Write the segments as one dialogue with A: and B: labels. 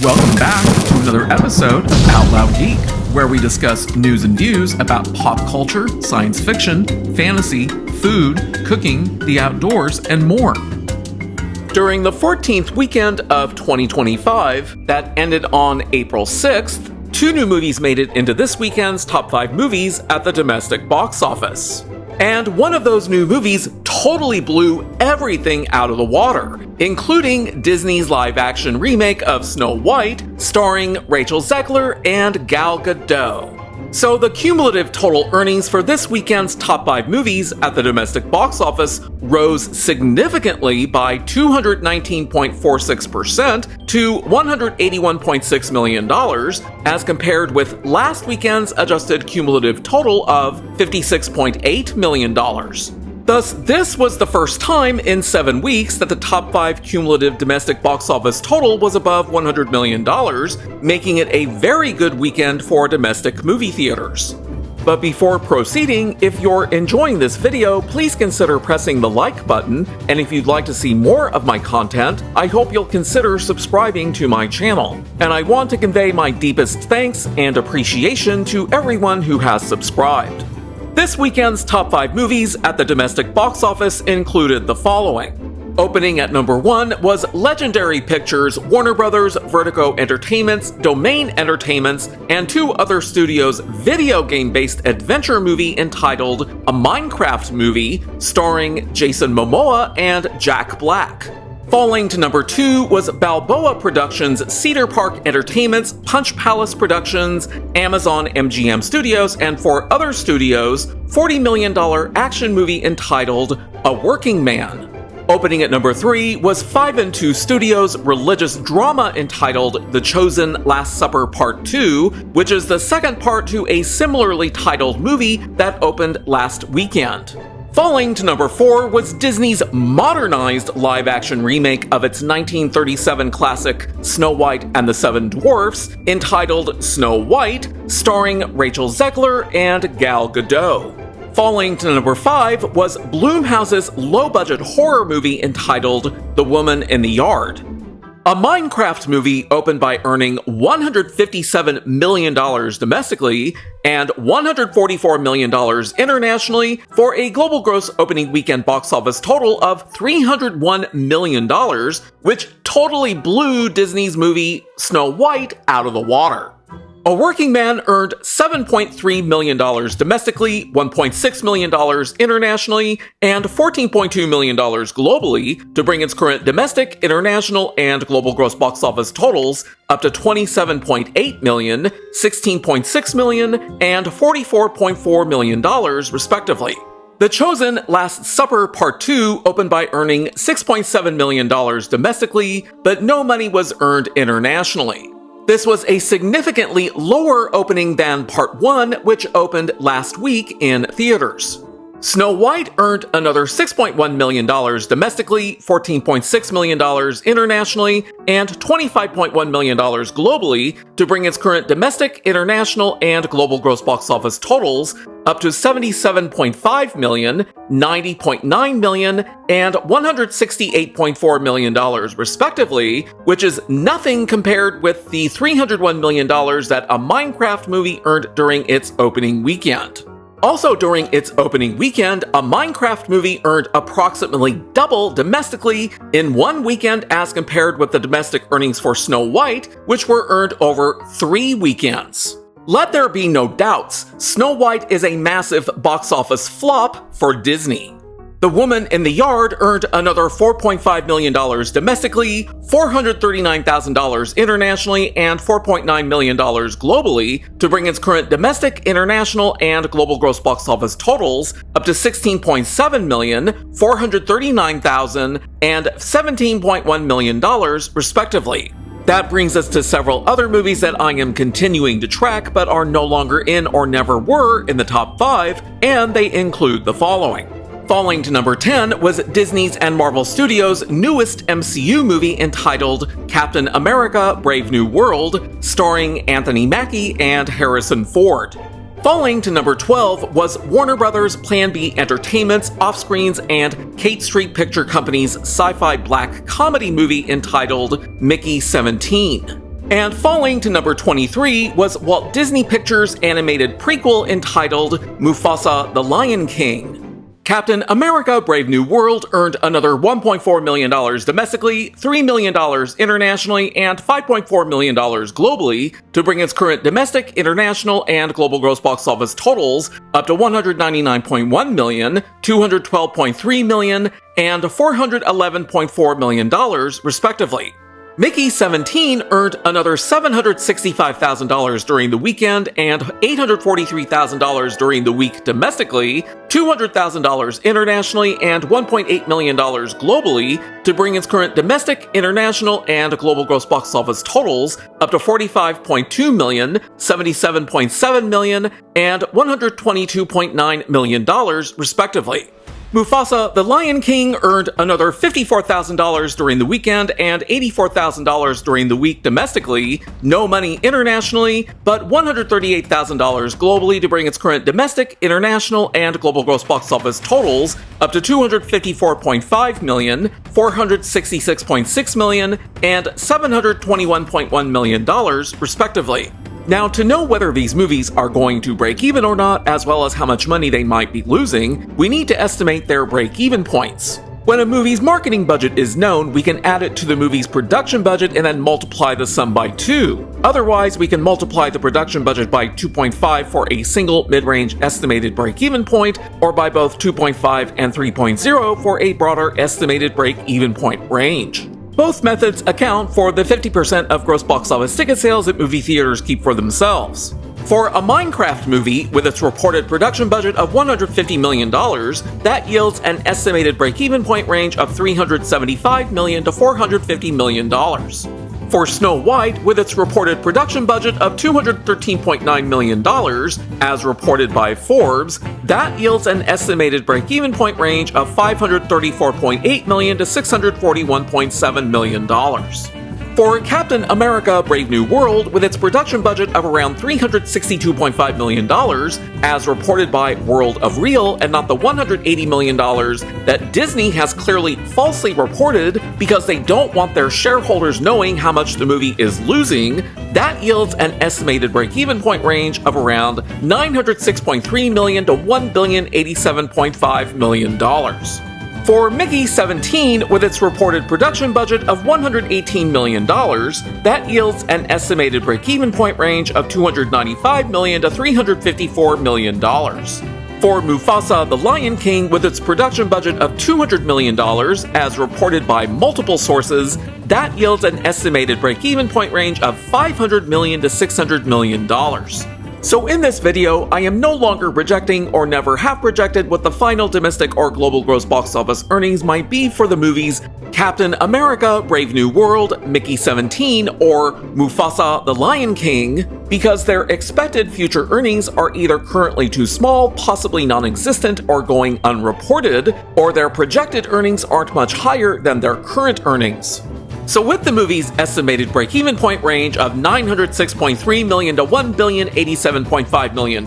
A: Welcome back to another episode of Out Loud Geek, where we discuss news and views about pop culture, science fiction, fantasy, food, cooking, the outdoors, and more. During the 14th weekend of 2025, that ended on April 6th, 2 new movies made it into this weekend's top 5 movies at the domestic box office. And one of those new movies totally blew everything out of the water, including Disney's live-action remake of Snow White, starring Rachel Zegler and Gal Gadot. So the cumulative total earnings for this weekend's top 5 movies at the domestic box office rose significantly by 219.46% to $181.6 million, as compared with last weekend's adjusted cumulative total of $56.8 million. Thus, this was the first time in 7 weeks that the top 5 cumulative domestic box office total was above $100 million, making it a very good weekend for domestic movie theaters. But before proceeding, if you're enjoying this video, please consider pressing the like button, and if you'd like to see more of my content, I hope you'll consider subscribing to my channel. And I want to convey my deepest thanks and appreciation to everyone who has subscribed. This weekend's top 5 movies at the domestic box office included the following. Opening at number 1 was Legendary Pictures, Warner Brothers, Vertigo Entertainment's, Domain Entertainment's, and 2 other studios' video game-based adventure movie entitled A Minecraft Movie, starring Jason Momoa and Jack Black. Falling to number 2 was Balboa Productions, Cedar Park Entertainment's, Punch Palace Productions, Amazon MGM Studios, and 4 other studios' $40 million action movie entitled A Working Man. Opening at number 3 was 5 and 2 Studios' religious drama entitled The Chosen Last Supper Part 2, which is the second part to a similarly titled movie that opened last weekend. Falling to number 4 was Disney's modernized live-action remake of its 1937 classic Snow White and the Seven Dwarfs, entitled Snow White, starring Rachel Zegler and Gal Gadot. Falling to number 5 was Blumhouse's low-budget horror movie entitled The Woman in the Yard. A Minecraft movie opened by earning $157 million domestically and $144 million internationally for a global gross opening weekend box office total of $301 million, which totally blew Disney's movie Snow White out of the water. A Working Man earned $7.3 million domestically, $1.6 million internationally, and $14.2 million globally to bring its current domestic, international, and global gross box office totals up to $27.8 million, $16.6 million, and $44.4 million respectively. The Chosen Last Supper Part 2 opened by earning $6.7 million domestically, but no money was earned internationally. This was a significantly lower opening than Part 1, which opened last week in theaters. Snow White earned another $6.1 million domestically, $14.6 million internationally, and $25.1 million globally to bring its current domestic, international, and global gross box office totals up to $77.5 million, $90.9 million, and $168.4 million respectively, which is nothing compared with the $301 million that a Minecraft movie earned during its opening weekend. Also during its opening weekend, a Minecraft movie earned approximately double domestically in one weekend as compared with the domestic earnings for Snow White, which were earned over 3 weekends. Let there be no doubts, Snow White is a massive box office flop for Disney. The Woman in the Yard earned another $4.5 million domestically, $439,000 internationally, and $4.9 million globally to bring its current domestic, international, and global gross box office totals up to $16.7 million, $439,000, and $17.1 million respectively. That brings us to several other movies that I am continuing to track but are no longer in or never were in the top 5, and they include the following. Falling to number 10 was Disney's and Marvel Studios' newest MCU movie entitled Captain America: Brave New World, starring Anthony Mackie and Harrison Ford. Falling to number 12 was Warner Brothers Plan B Entertainment's, Offscreen's, and Kate Street Picture Company's sci-fi black comedy movie entitled Mickey 17. And falling to number 23 was Walt Disney Pictures' animated prequel entitled Mufasa: The Lion King. Captain America: Brave New World earned another $1.4 million domestically, $3 million internationally, and $5.4 million globally to bring its current domestic, international, and global gross box office totals up to $199.1 million, $212.3 million, and $411.4 million, respectively. Mickey 17 earned another $765,000 during the weekend and $843,000 during the week domestically, $200,000 internationally, and $1.8 million globally to bring its current domestic, international, and global gross box office totals up to $45.2 million, $77.7 million, and $122.9 million, respectively. Mufasa: The Lion King earned another $54,000 during the weekend and $84,000 during the week domestically, no money internationally, but $138,000 globally to bring its current domestic, international, and global gross box office totals up to $254.5 million, $466.6 million, and $721.1 million, respectively. Now, to know whether these movies are going to break even or not, as well as how much money they might be losing, we need to estimate their break-even points. When a movie's marketing budget is known, we can add it to the movie's production budget and then multiply the sum by 2. Otherwise, we can multiply the production budget by 2.5 for a single mid-range estimated break-even point, or by both 2.5 and 3.0 for a broader estimated break-even point range. Both methods account for the 50% of gross box office ticket sales that movie theaters keep for themselves. For a Minecraft movie with its reported production budget of $150 million, that yields an estimated break-even point range of $375 million to $450 million. For Snow White, with its reported production budget of $213.9 million, as reported by Forbes, that yields an estimated break-even point range of $534.8 million to $641.7 million. For Captain America: Brave New World, with its production budget of around $362.5 million, as reported by World of Real and not the $180 million that Disney has clearly falsely reported because they don't want their shareholders knowing how much the movie is losing, that yields an estimated break-even point range of around $906.3 million to $1,087.5 million. For Mickey 17, with its reported production budget of $118 million, that yields an estimated break-even point range of $295 million to $354 million. For Mufasa: The Lion King, with its production budget of $200 million, as reported by multiple sources, that yields an estimated break-even point range of $500 million to $600 million. So in this video, I am no longer projecting or never have projected what the final domestic or global gross box office earnings might be for the movies Captain America: Brave New World, Mickey 17, or Mufasa: The Lion King, because their expected future earnings are either currently too small, possibly non-existent, or going unreported, or their projected earnings aren't much higher than their current earnings. So with the movie's estimated break-even point range of $906.3 million to $1,087.5 million,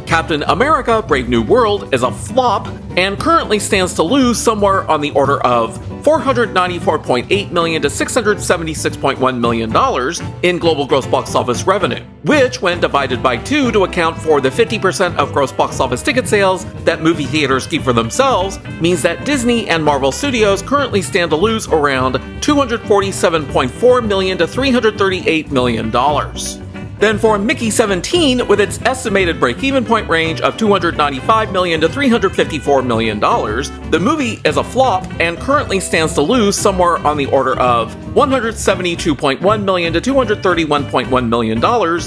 A: Captain America: Brave New World is a flop and currently stands to lose somewhere on the order of $494.8 million to $676.1 million in global gross box office revenue, which, when divided by 2 to account for the 50% of gross box office ticket sales that movie theaters keep for themselves, means that Disney and Marvel Studios currently stand to lose around $247.4 million to $338 million. Then for Mickey 17, with its estimated break-even point range of $295 million to $354 million, the movie is a flop and currently stands to lose somewhere on the order of $172.1 million to $231.1 million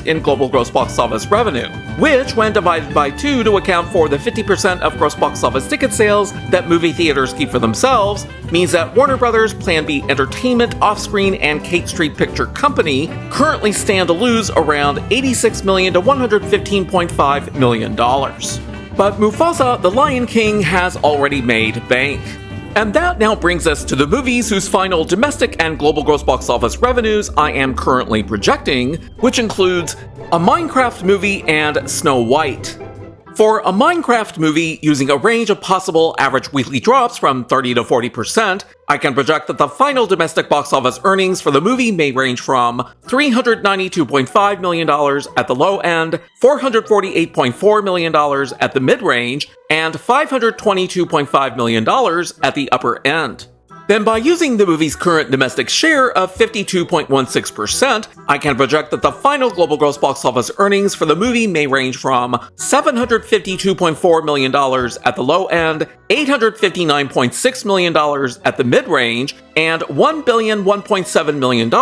A: in global gross box office revenue, which, when divided by 2 to account for the 50% of gross box office ticket sales that movie theaters keep for themselves, means that Warner Brothers, Plan B Entertainment, Offscreen, and Kate Street Picture Company currently stand to lose around $86 million to $115.5 million. But Mufasa: The Lion King has already made bank. And that now brings us to the movies whose final domestic and global gross box office revenues I am currently projecting, which includes a Minecraft movie and Snow White. For a Minecraft movie using a range of possible average weekly drops from 30 to 40%, I can project that the final domestic box office earnings for the movie may range from $392.5 million at the low end, $448.4 million at the mid-range, and $522.5 million at the upper end. Then by using the movie's current domestic share of 52.16%, I can project that the final global gross box office earnings for the movie may range from $752.4 million at the low end, $859.6 million at the mid-range, and $1,001.7 million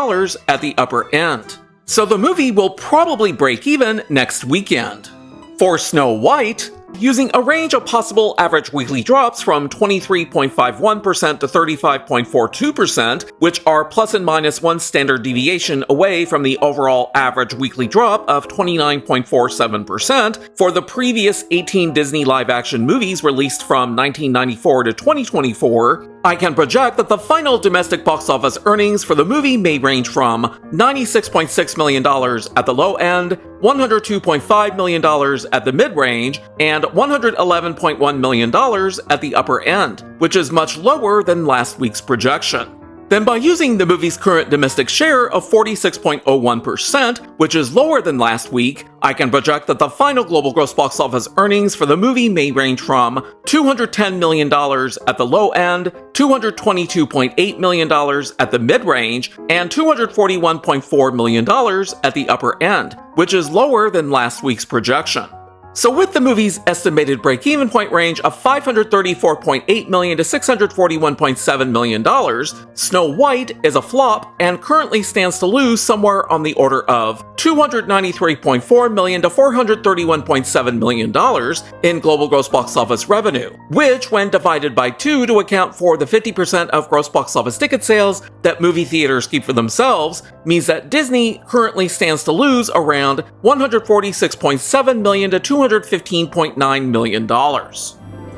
A: at the upper end. So the movie will probably break even next weekend. For Snow White, using a range of possible average weekly drops from 23.51% to 35.42%, which are plus and minus one standard deviation away from the overall average weekly drop of 29.47% for the previous 18 Disney live-action movies released from 1994 to 2024, I can project that the final domestic box office earnings for the movie may range from $96.6 million at the low end, $102.5 million at the mid-range, and $111.1 million at the upper end, which is much lower than last week's projection. Then by using the movie's current domestic share of 46.01%, which is lower than last week, I can project that the final global gross box office earnings for the movie may range from $210 million at the low end, $222.8 million at the mid-range, and $241.4 million at the upper end, which is lower than last week's projection. So with the movie's estimated break-even point range of $534.8 million to $641.7 million, Snow White is a flop and currently stands to lose somewhere on the order of $293.4 million to $431.7 million in global gross box office revenue, which, when divided by 2 to account for the 50% of gross box office ticket sales that movie theaters keep for themselves, means that Disney currently stands to lose around $146.7 million to $215.9 million.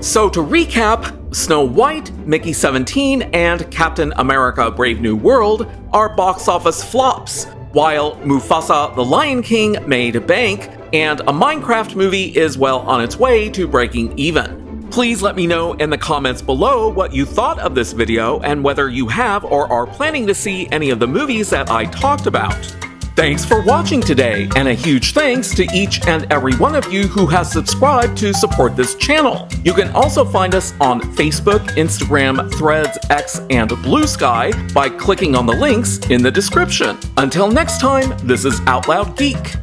A: So to recap, Snow White, Mickey 17, and Captain America Brave New World are box office flops, while Mufasa the Lion King made bank, and a Minecraft movie is well on its way to breaking even. Please let me know in the comments below what you thought of this video and whether you have or are planning to see any of the movies that I talked about. Thanks for watching today, and a huge thanks to each and every one of you who has subscribed to support this channel. You can also find us on Facebook, Instagram, Threads, X, and Blue Sky by clicking on the links in the description. Until next time, this is Out Loud Geek.